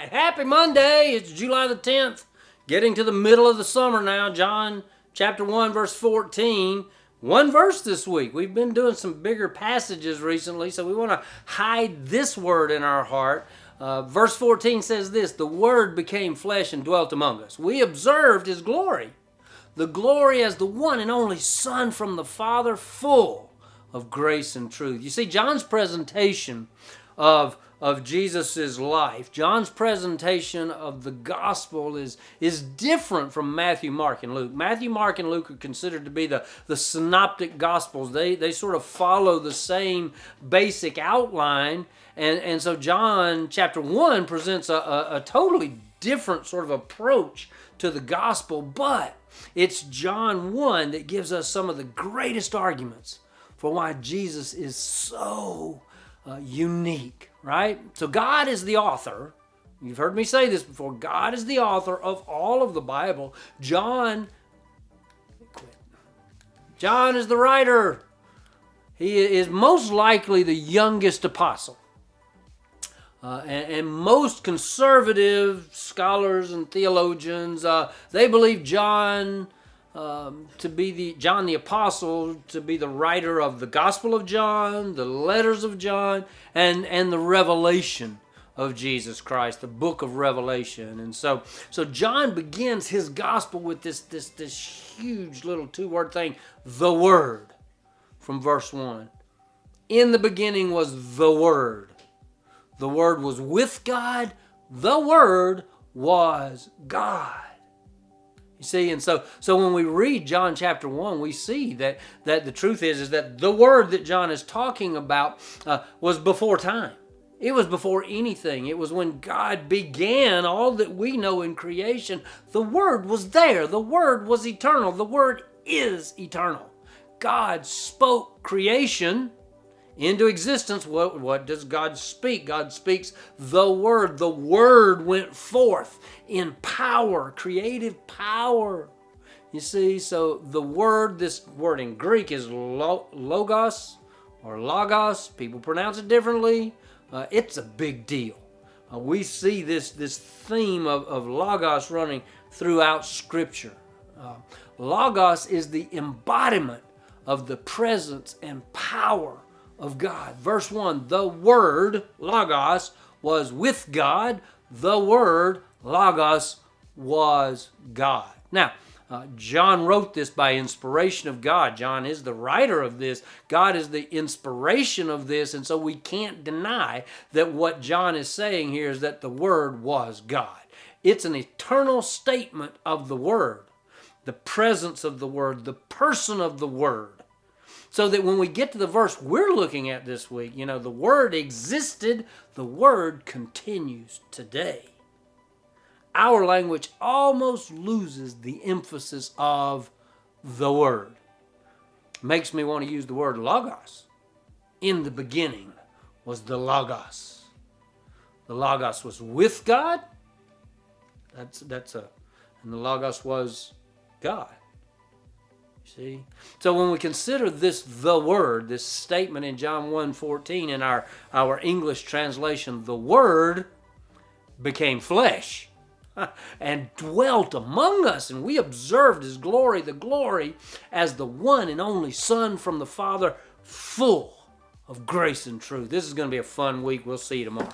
right, happy Monday. It's July the 10th, getting to the middle of the summer now. John chapter 1, verse 14. One verse this week. We've been doing some bigger passages recently, so we want to hide this word in our heart. Verse 14 says this, the Word became flesh and dwelt among us. We observed His glory, the glory as the one and only Son from the Father, full of grace and truth. You see, John's presentation of Jesus' life, John's presentation of the gospel is different from Matthew, Mark, and Luke. Matthew, Mark, and Luke are considered to be the synoptic gospels. They sort of follow the same basic outline, and so John chapter 1 presents a totally different sort of approach to the gospel, but it's John 1 that gives us some of the greatest arguments for why Jesus is so unique, right? So God is the author. You've heard me say this before. God is the author of all of the Bible. John is the writer. He is most likely the youngest apostle. And most conservative scholars and theologians, they believe John the Apostle to be the writer of the Gospel of John, the letters of John, and the revelation of Jesus Christ, the book of Revelation. And so John begins his gospel with this huge little two-word thing, the Word, from verse 1. In the beginning was the Word. The Word was with God. The Word was God. You see, and so when we read John chapter 1, we see that the truth is that the Word that John is talking about was before time. It was before anything. It was when God began all that we know in creation. The Word was there. The Word was eternal. The Word is eternal. God spoke creation into existence. What does God speak? God speaks the Word. The Word went forth in power, creative power. You see, so the Word, this word in Greek is logos or logos. People pronounce it differently. It's a big deal. We see this theme of logos running throughout Scripture. Logos is the embodiment of the presence and power of God. Verse 1, the Word, logos, was with God. The Word, logos, was God. Now, John wrote this by inspiration of God. John is the writer of this. God is the inspiration of this, and so we can't deny that what John is saying here is that the Word was God. It's an eternal statement of the Word, the presence of the Word, the person of the Word. So that when we get to the verse we're looking at this week, the Word existed, the Word continues today. Our language almost loses the emphasis of the Word. Makes me want to use the word logos. In the beginning was the logos. The logos was with God. And the logos was God. See? So when we consider this, the Word, this statement in John 1:14 in our English translation, the Word became flesh and dwelt among us, and we observed His glory, the glory as the one and only Son from the Father, full of grace and truth. This is going to be a fun week. We'll see you tomorrow.